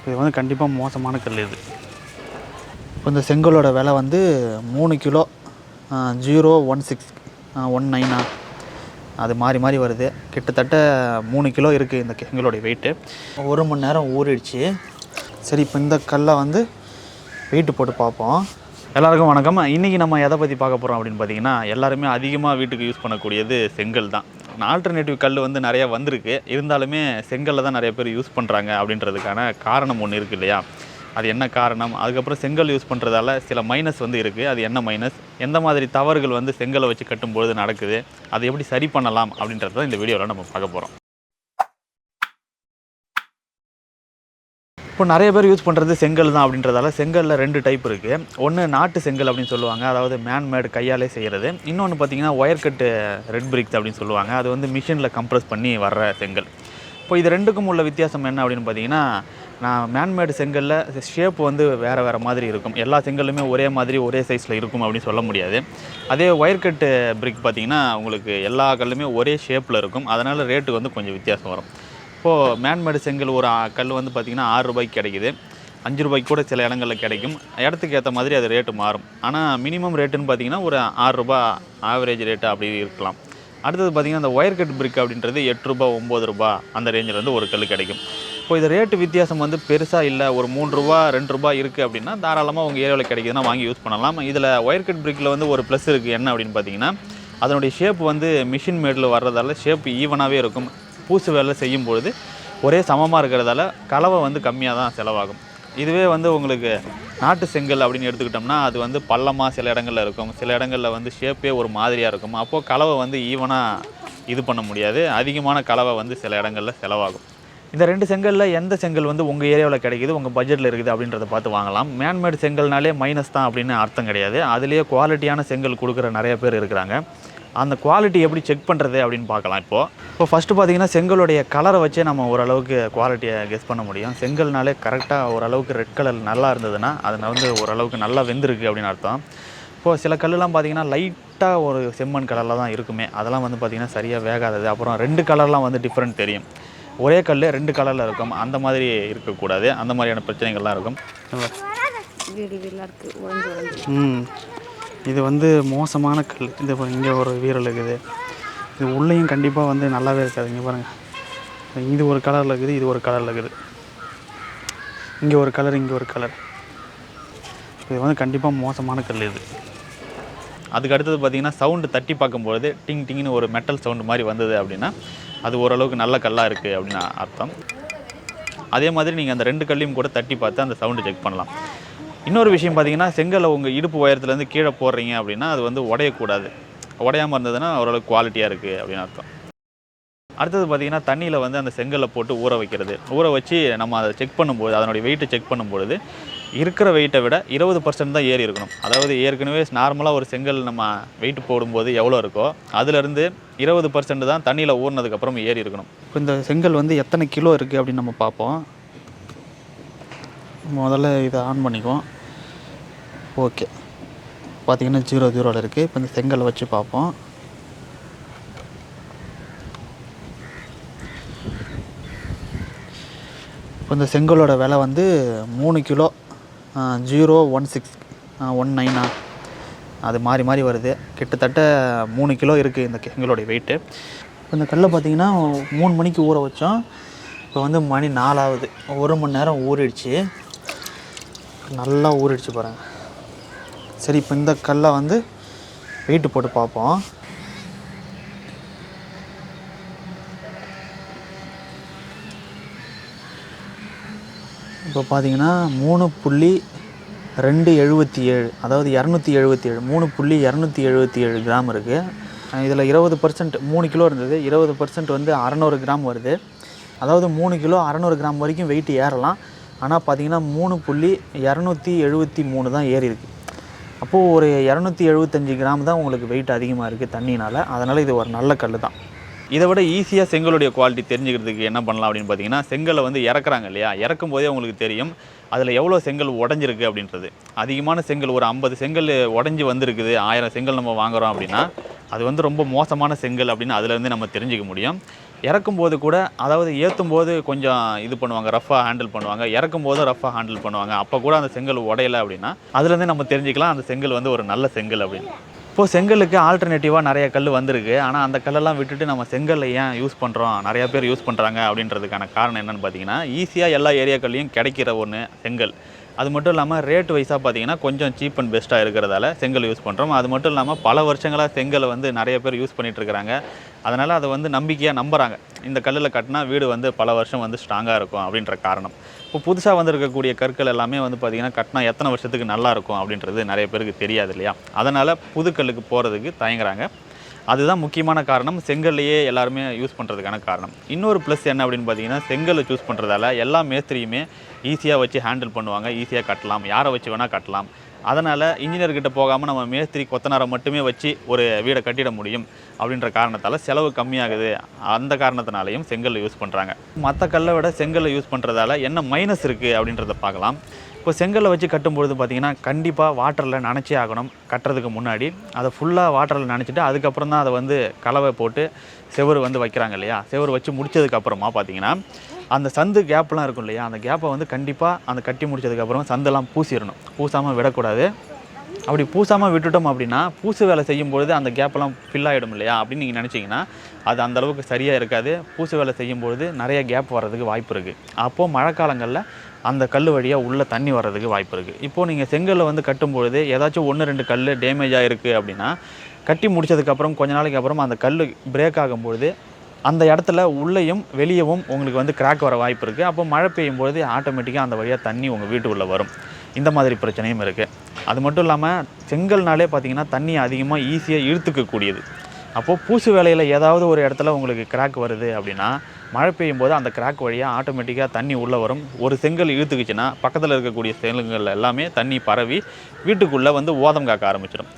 இது வந்து கண்டிப்பாக மோசமான கல் இது. இப்போ இந்த செங்கலோட விலை வந்து 3 கிலோ 01619 அது மாறி வருது. கிட்டத்தட்ட 3 கிலோ இருக்குது இந்த செங்கலோடைய வெயிட்டு. 1 மணி நேரம் ஊறிடுச்சு. சரி, இப்போ இந்த கல்லை வந்து வெயிட்டு போட்டு பார்ப்போம். எல்லாருக்கும் வணக்கம். இன்றைக்கி நம்ம எதை பற்றி பார்க்க போகிறோம் அப்படின்னு பார்த்தீங்கன்னா, எல்லாருமே அதிகமாக வீட்டுக்கு யூஸ் பண்ணக்கூடியது செங்கல் தான். ஆல்டர்னேட்டிவ் கல் வந்து நிறையா வந்திருக்கு. இருந்தாலுமே செங்கல்ல தான் நிறைய பேர் யூஸ் பண்ணுறாங்க அப்படின்றதுக்கான காரணம் ஒன்று இருக்குது இல்லையா? அது என்ன காரணம்? அதுக்கப்புறம் செங்கல் யூஸ் பண்ணுறதால சில மைனஸ் வந்து இருக்குது. அது என்ன மைனஸ்? எந்த மாதிரி தவறுகள் வந்து செங்கலை வச்சு கட்டும்பொழுது நடக்குது? அதை எப்படி சரி பண்ணலாம் அப்படின்றத தான் இந்த வீடியோவில் நம்ம பார்க்க போகிறோம். இப்போ நிறைய பேர் யூஸ் பண்ணுறது செங்கல் தான் அப்படின்றதால செங்கலில் 2 டைப் இருக்குது. ஒன்று நாட்டு செங்கல் அப்படின்னு சொல்லுவாங்க, அதாவது மேன்மேடு கையாலே செய்கிறது. இன்னொன்று பார்த்தீங்கன்னா ஒயர் கட்டு ரெட் பிரிக்ஸ் அப்படின்னு சொல்லுவாங்க, அது வந்து மிஷினில் கம்ப்ரஸ் பண்ணி வர்ற செங்கல். இப்போ இது ரெண்டுக்கும் உள்ள வித்தியாசம் என்ன அப்படின்னு பார்த்தீங்கன்னா, மேன்மேடு செங்கலில் ஷேப் வந்து வேறு மாதிரி இருக்கும். எல்லா செங்கலுமே ஒரே மாதிரி ஒரே சைஸில் இருக்கும் அப்படின்னு சொல்ல முடியாது. அதே ஒயர் கட்டு பிரிக் பார்த்திங்கன்னா உங்களுக்கு எல்லா கல்லுமே ஒரே ஷேப்பில் இருக்கும். அதனால் ரேட்டு வந்து கொஞ்சம் வித்தியாசம் வரும். இப்போது மேன்மேடு செங்கல் ஒரு கல் வந்து பார்த்திங்கன்னா 6 ரூபாய்க்கு கிடைக்குது. 5 ரூபாய்க்கு கூட சில இடங்களில் கிடைக்கும். இடத்துக்கு ஏற்ற மாதிரி அது ரேட்டு மாறும். ஆனால் மினிமம் ரேட்டுன்னு பார்த்திங்கன்னா ஒரு 6 ரூபா ஆவரேஜ் ரேட்டு அப்படி இருக்கலாம். அடுத்தது பார்த்திங்கன்னா அந்த ஒயர் கட் பிரிக் அப்படின்றது 8 ரூபா 9 ரூபா அந்த ரேஞ்சில் வந்து ஒரு கல் கிடைக்கும். இப்போ இது ரேட்டு வித்தியாசம் வந்து பெருசாக இல்லை, ஒரு 3 ரூபா 2 ரூபா இருக்குது அப்படின்னா தாராளமாக உங்கள் ஏரியாவில் கிடைக்குதுன்னா வாங்கி யூஸ் பண்ணலாம். இதில் ஒயர் கட் பிரிக்கில் வந்து ஒரு ப்ளஸ் இருக்குது. என்ன அப்படின்னு பார்த்திங்கன்னா, அதனுடைய ஷேப் வந்து மிஷின் மேடில் வர்றதால ஷேப் ஈவனாகவே இருக்கும். பூசு வேலை செய்யும்பொழுது ஒரே சமமாக இருக்கிறதால கலவை வந்து கம்மியாக தான் செலவாகும். இதுவே வந்து உங்களுக்கு நாட்டு செங்கல் அப்படின்னு எடுத்துக்கிட்டோம்னா அது வந்து பள்ளமாக சில இடங்களில் இருக்கும், சில இடங்களில் வந்து ஷேப்பே ஒரு மாதிரியாக இருக்கும். அப்போது கலவை வந்து ஈவனாக இது பண்ண முடியாது, அதிகமான கலவை வந்து சில இடங்களில் செலவாகும். இந்த 2 செங்கலில் எந்த செங்கல் வந்து உங்கள் ஏரியாவில் கிடைக்கிது, உங்கள் பட்ஜெட்டில் இருக்குது அப்படின்றத பார்த்து வாங்கலாம். மேன்மேடு செங்கல்னாலே மைனஸ் தான் அப்படின்னு அர்த்தம் கிடையாது. அதுலேயே குவாலிட்டியான செங்கல் கொடுக்குற நிறைய பேர் இருக்கிறாங்க. அந்த குவாலிட்டி எப்படி செக் பண்ணுறது அப்படின்னு பார்க்கலாம். இப்போ ஃபஸ்ட்டு பார்த்திங்கன்னா செங்கலுடைய கலரை வச்சே நம்ம ஓரளவுக்கு குவாலிட்டியை கெஸ் பண்ண முடியும். செங்கல்னாலே கரெக்டாக ஓரளவுக்கு ரெட் கலர் நல்லா இருந்ததுன்னா அது வந்து ஓரளவுக்கு நல்லா வெந்திருக்கு அப்படின்னு அர்த்தம். இப்போது சில கல்லுலாம் பார்த்திங்கன்னா லைட்டாக ஒரு செம்மண் கலரில் தான் இருக்குமே, அதெல்லாம் வந்து பார்த்திங்கன்னா சரியாக வேகாதது. அப்புறம் 2 கலர்லாம் வந்து டிஃப்ரெண்ட் தெரியும். ஒரே கல் 2 கலரில் இருக்கும், அந்த மாதிரி இருக்கக்கூடாது. அந்த மாதிரியான பிரச்சனைகள்லாம் இருக்கும். இது வந்து மோசமான கல். இது இங்கே ஒரு வீரல் இருக்குது. இது உள்ளேயும் கண்டிப்பாக வந்து நல்லாவே இருக்காது. இங்கே பாருங்கள், இது ஒரு கலரில் இருக்குது, இது ஒரு கலரில் இருக்குது. இங்கே ஒரு கலர், இங்கே ஒரு கலர். இது வந்து கண்டிப்பாக மோசமான கல் இது. அதுக்கு அடுத்தது பார்த்திங்கன்னா சவுண்டு தட்டி பார்க்கும்பொழுது டிங் டிங்னு ஒரு மெட்டல் சவுண்டு மாதிரி வந்தது அப்படின்னா அது ஓரளவுக்கு நல்ல கல்லாக இருக்குது அப்படின்னு அர்த்தம். அதே மாதிரி நீங்கள் அந்த 2 கல்லையும் கூட தட்டி பார்த்து அந்த சவுண்டு செக் பண்ணலாம். இன்னொரு விஷயம் பார்த்திங்கன்னா, செங்கலை உங்கள் இடுப்பு உயரத்துலேருந்து கீழே போடுறீங்க அப்படின்னா அது வந்து உடையக்கூடாது. உடையாமல் இருந்ததுன்னா ஓரளவுக்கு குவாலிட்டியாக இருக்குது அப்படின்னு அர்த்தம். அடுத்தது பார்த்திங்கன்னா தண்ணியில் வந்து அந்த செங்கலை போட்டு ஊற வைக்கிறது. ஊற வச்சு நம்ம அதை செக் பண்ணும்போது, அதனுடைய வெயிட்டை செக் பண்ணும்பொழுது இருக்கிற வெயிட்டை விட 20% தான் ஏறி இருக்கணும். அதாவது ஏற்கனவே நார்மலாக ஒரு செங்கல் நம்ம வெயிட் போடும்போது எவ்வளோ இருக்கோ அதிலேருந்து 20% தான் தண்ணியில் ஊறினதுக்கப்புறம் ஏறி இருக்கணும். இப்போ இந்த செங்கல் வந்து எத்தனை கிலோ இருக்குது அப்படின்னு நம்ம பார்ப்போம். முதல்ல இதை ஆன் பண்ணிக்குவோம். ஓகே, பார்த்திங்கன்னா 00 இருக்குது. இப்போ இந்த செங்கலை வச்சு பார்ப்போம். இப்போ இந்த செங்கலோட விலை வந்து 3 கிலோ 01619 அது மாறி வருது. கிட்டத்தட்ட 3 கிலோ இருக்குது இந்த செங்கலோடைய வெயிட்டு. இப்போ இந்த கல்லை பார்த்திங்கன்னா 3 மணிக்கு ஊற வச்சோம். இப்போ வந்து மணி 4 ஆகுது. 1 மணி நேரம் ஊறிடுச்சு, நல்லா ஊறிடுச்சு பாருங்கள். சரி, இப்போ இந்த கல்லை வந்து வெயிட்டு போட்டு பார்ப்போம். இப்போ பார்த்தீங்கன்னா 3.277, அதாவது 277, 3.277 கிராம் இருக்குது. இதில் 20% 3 கிலோ இருந்தது, 20% வந்து 600 கிராம் வருது. அதாவது 3 கிலோ 600 கிராம் வரைக்கும் வெயிட் ஏறலாம். ஆனால் பார்த்திங்கன்னா 3.273 தான் ஏறி இருக்குது. அப்போது ஒரு 275 கிராம் தான் உங்களுக்கு வெயிட் அதிகமாக இருக்குது தண்ணினால். அதனால் இது ஒரு நல்ல கல் தான். இதை விட ஈஸியாக செங்கலுடைய குவாலிட்டி தெரிஞ்சுக்கிறதுக்கு என்ன பண்ணலாம் அப்படின்னு பார்த்தீங்கன்னா, செங்கலை வந்து இறக்குறாங்க இல்லையா, இறக்கும் போதே உங்களுக்கு தெரியும் அதில் எவ்வளோ செங்கல் உடஞ்சிருக்கு அப்படின்றது. அதிகமான செங்கல் ஒரு 50 செங்கல் உடஞ்சி வந்திருக்குது, 1000 செங்கல் நம்ம வாங்குகிறோம் அப்படின்னா அது வந்து ரொம்ப மோசமான செங்கல் அப்படின்னு அதுலேருந்து நம்ம தெரிஞ்சிக்க முடியும். இறக்கும்போது கூட அதாவது ஏற்றும்போது கொஞ்சம் இது பண்ணுவாங்க, ரஃப்பாக ஹேண்டில் பண்ணுவாங்க, இறக்கும்போது ரஃப்பாக ஹேண்டில் பண்ணுவாங்க. அப்போ கூட அந்த செங்கல் உடையலை அப்படின்னா அதுலேருந்தே நம்ம தெரிஞ்சுக்கலாம் அந்த செங்கல் வந்து ஒரு நல்ல செங்கல் அப்படின்னு. இப்போது செங்கலுக்கு ஆல்டர்னேட்டிவாக நிறைய கல் வந்திருக்கு. ஆனால் அந்த கல்லெல்லாம் விட்டுட்டு நம்ம செங்கல்லை ஏன் யூஸ் பண்ணுறோம், நிறையா பேர் யூஸ் பண்ணுறாங்க அப்படின்றதுக்கான காரணம் என்னென்னு பார்த்தீங்கன்னா, ஈஸியாக எல்லா ஏரியாக்கள்லையும் கிடைக்கிற ஒன்று செங்கல். அது மட்டும் இல்லாமல் ரேட் வைஸாக பார்த்தீங்கன்னா கொஞ்சம் சீப் அண்ட் பெஸ்ட்டாக இருக்கிறதால செங்கல் யூஸ் பண்ணுறோம். அது மட்டும் இல்லாமல் பல வருஷங்களாக செங்கலை வந்து நிறைய பேர் யூஸ் பண்ணிகிட்டு இருக்கிறாங்க. அதனால் அதை வந்து நம்பிக்கையாக நம்புகிறாங்க. இந்த கல்லில் கட்டினா வீடு வந்து பல வருஷம் வந்து ஸ்ட்ராங்காக இருக்கும் அப்படின்ற காரணம். இப்போ புதுசாக வந்திருக்கக்கூடிய கற்கள் எல்லாமே வந்து பார்த்திங்கன்னா கட்டினா எத்தனை வருஷத்துக்கு நல்லாயிருக்கும் அப்படின்றது நிறைய பேருக்கு தெரியாது இல்லையா? அதனால் புது கல்லுக்கு போகிறதுக்கு தயங்குறாங்க. அதுதான் முக்கியமான காரணம். செங்கல்லையே எல்லாருமே யூஸ் பண்ணுறதுக்கான காரணம். இன்னொரு ப்ளஸ் என்ன அப்படின்னு பார்த்தீங்கன்னா, செங்கலை சூஸ் பண்ணுறதால எல்லா மேஸ்திரியுமே ஈஸியாக வச்சு ஹேண்டில் பண்ணுவாங்க, ஈஸியாக கட்டலாம், யாரை வச்சு வேணால் கட்டலாம். அதனால் இன்ஜினியர்கிட்ட போகாமல் நம்ம மேஸ்திரி கொத்தனாரை மட்டுமே வச்சு ஒரு வீடை கட்டிட முடியும் அப்படின்ற காரணத்தால் செலவு கம்மியாகுது. அந்த காரணத்தினாலையும் செங்கல்லை யூஸ் பண்ணுறாங்க. மற்ற கல்லை விட செங்கல்லை யூஸ் பண்ணுறதால என்ன மைனஸ் இருக்குது அப்படின்றத பார்க்கலாம். இப்போ செங்கல்லை வச்சு கட்டும்பொழுது பார்த்திங்கன்னா கண்டிப்பாக வாட்டரில் நனைச்சே ஆகணும். கட்டுறதுக்கு முன்னாடி அதை ஃபுல்லாக வாட்டரில் நனைச்சிட்டு அதுக்கப்புறம் தான் அதை வந்து கலவை போட்டு செவுரு வந்து வைக்கிறாங்க இல்லையா? செவுரு வச்சு முடித்ததுக்கப்புறமா பார்த்திங்கன்னா அந்த சந்து கேப்லாம் இருக்கும் இல்லையா? அந்த கேப்பை வந்து கண்டிப்பாக அந்த கட்டி முடித்ததுக்கப்புறம் சந்தெல்லாம் பூசிடணும். பூசாமல் விடக்கூடாது. அப்படி பூசாமல் விட்டுட்டோம் அப்படின்னா பூசு வேலை செய்யும்பொழுது அந்த கேப்பெல்லாம் ஃபில் ஆகிடும் இல்லையா அப்படின்னு நீங்கள் நினச்சிங்கன்னா அது அந்தளவுக்கு சரியாக இருக்காது. பூசு வேலை செய்யும்பொழுது நிறைய கேப் வர்றதுக்கு வாய்ப்பு இருக்குது. அப்போது மழை காலங்களில் அந்த கல் வழியாக உள்ளே தண்ணி வர்றதுக்கு வாய்ப்பு இருக்குது. இப்போது நீங்கள் செங்கல்லை வந்து கட்டும்பொழுது ஏதாச்சும் 1-2 கல் டேமேஜாக இருக்குது அப்படின்னா கட்டி முடித்ததுக்கப்புறம் கொஞ்ச நாளைக்கு அப்புறம் அந்த கல் பிரேக் ஆகும்பொழுது அந்த இடத்துல உள்ளேயும் வெளியவும் உங்களுக்கு வந்து கிராக் வர வாய்ப்பு இருக்குது. அப்போ மழை பெய்யும்பொழுது ஆட்டோமேட்டிக்காக அந்த வழியாக தண்ணி உங்கள் வீட்டுக்குள்ளே வரும். இந்த மாதிரி பிரச்சனையும் இருக்குது. அது மட்டும் இல்லாமல் செங்கல்னாலே பார்த்திங்கன்னா தண்ணி அதிகமாக ஈஸியாக இழுத்துக்கக்கூடியது. அப்போது பூசு வேலையில் ஏதாவது ஒரு இடத்துல உங்களுக்கு கிராக் வருது அப்படின்னா மழை பெய்யும் போது அந்த கிராக் வழியாக ஆட்டோமேட்டிக்காக தண்ணி உள்ளே வரும். ஒரு செங்கல் இழுத்துக்குச்சுன்னா பக்கத்தில் இருக்கக்கூடிய செங்கல்கள் எல்லாமே தண்ணி பரவி வீட்டுக்குள்ளே வந்து ஓதம் காக்க ஆரம்பிச்சிடும்.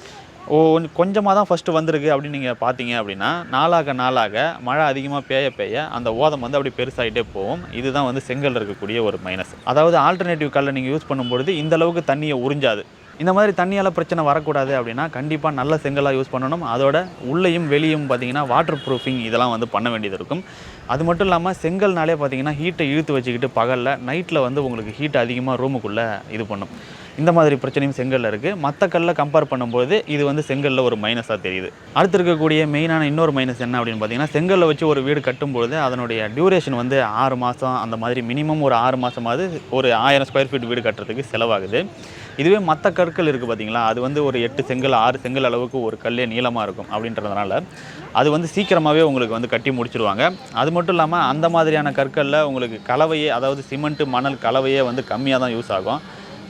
கொஞ்சமாக தான் ஃபஸ்ட்டு வந்திருக்கு அப்படின்னு நீங்கள் பார்த்தீங்க அப்படின்னா நாளாக மழை அதிகமாக பெய்ய அந்த ஓதம் வந்து அப்படி பெருசாகிட்டே போகும். இதுதான் வந்து செங்கல் இருக்கக்கூடிய ஒரு மைனஸ். அதாவது ஆல்டர்னேட்டிவ் கல்லை நீங்கள் யூஸ் பண்ணும்பொழுது இந்தளவுக்கு தண்ணியை உறிஞ்சாது. இந்த மாதிரி தண்ணியால் பிரச்சனை வரக்கூடாது அப்படின்னா கண்டிப்பாக நல்ல செங்கலாக யூஸ் பண்ணணும். அதோட உள்ளேயும் வெளியும் பார்த்திங்கன்னா வாட்டர் ப்ரூஃபிங் இதெல்லாம் வந்து பண்ண வேண்டியது இருக்கும். அது மட்டும் இல்லாமல் செங்கல்னாலே பார்த்திங்கன்னா ஹீட்டை இழுத்து வச்சுக்கிட்டு பகலில் நைட்டில் வந்து உங்களுக்கு ஹீட் அதிகமாக ரூமுக்குள்ளே இது பண்ணும். இந்த மாதிரி பிரச்சனையும் செங்கல்ல இருக்குது. மற்ற கல்லை கம்பேர் பண்ணும்போது இது வந்து செங்கல்ல ஒரு மைனஸாக தெரியுது. அடுத்து இருக்கக்கூடிய மெயினான இன்னொரு மைனஸ் என்ன அப்படின்னு பார்த்தீங்கன்னா, செங்கல்ல வச்சு ஒரு வீடு கட்டும்பொழுது அதனுடைய டியூரேஷன் வந்து 6 மாதம் அந்த மாதிரி மினிமம் ஒரு 6 மாதமாவது ஒரு 1000 ஸ்கொயர் ஃபீட் வீடு கட்டுறதுக்கு செலவாகுது. இதுவே மற்ற கற்கள் இருக்குது பார்த்திங்களா, அது வந்து ஒரு 8 செங்கல் 6 செங்கல் அளவுக்கு ஒரு கல்லே நீளமாக இருக்கும். அப்படின்றதுனால அது வந்து சீக்கிரமாகவே உங்களுக்கு வந்து கட்டி முடிச்சிடுவாங்க. அது மட்டும் இல்லாமல் அந்த மாதிரியான கற்களில் உங்களுக்கு கலவையே, அதாவது சிமெண்ட்டு மணல் கலவையே வந்து கம்மியாக தான் யூஸ் ஆகும்.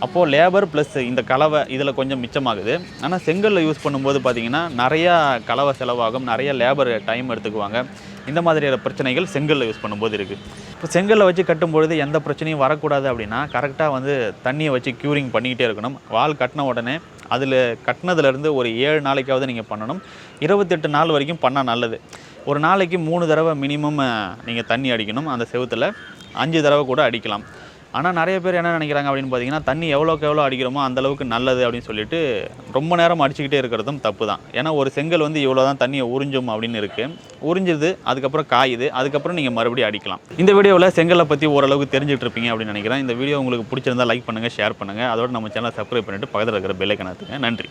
அப்போது லேபர் ப்ளஸ் இந்த கலவை இதில் கொஞ்சம் மிச்சமாகுது. ஆனால் செங்கலில் யூஸ் பண்ணும்போது பார்த்திங்கன்னா நிறையா கலவை செலவாகும், நிறைய லேபர் டைம் எடுத்துக்குவாங்க. இந்த மாதிரியான பிரச்சனைகள் செங்கலில் யூஸ் பண்ணும்போது இருக்குது. இப்போ செங்கலில் வச்சு கட்டும்பொழுது எந்த பிரச்சனையும் வரக்கூடாது அப்படின்னா கரெக்டாக வந்து தண்ணியை வச்சு க்யூரிங் பண்ணிக்கிட்டே இருக்கணும். வால் கட்டின உடனே அதில் கட்டினதுலேருந்து ஒரு 7 நாளைக்காவது நீங்கள் பண்ணணும். 28 நாள் வரைக்கும் பண்ணால் நல்லது. ஒரு நாளைக்கு 3 தடவை மினிமம் நீங்கள் தண்ணி அடிக்கணும். அந்த செவுத்தில் 5 தடவை கூட அடிக்கலாம். ஆனால் நிறைய பேர் என்ன நினைக்கிறாங்க அப்படின்னு பார்த்தீங்கன்னா, தண்ணி எவ்வளோக்கு எவ்வளோ அடிக்கிறோமோ அந்தளவுக்கு நல்லது அப்படின்னு சொல்லிட்டு ரொம்ப நேரம் அடிச்சுக்கிட்டே இருக்கிறதும் தப்பு தான். ஏன்னா ஒரு செங்கல் வந்து இவ்வளோ தான் தண்ணியை உறிஞ்சும் அப்படின்னு இருக்குது. உறிஞ்சுது, அதுக்கப்புறம் காயுது, அதுக்கப்புறம் நீங்கள் மறுபடியும் அடிக்கலாம். இந்த வீடியோவில் செங்கலை பற்றி ஓரளவுக்கு தெரிஞ்சுட்டு இருப்பீங்க அப்படின்னு நினைக்கிறேன். இந்த வீடியோ உங்களுக்கு பிடிச்சிருந்தா லைக் பண்ணுங்கள், ஷேர் பண்ணுங்கள். அதோட நம்ம சேனலை சப்ஸ்கிரைப் பண்ணிவிட்டு பக்கத்தில் இருக்கிற பெல் ஐகானை அழுத்துங்க. நன்றி.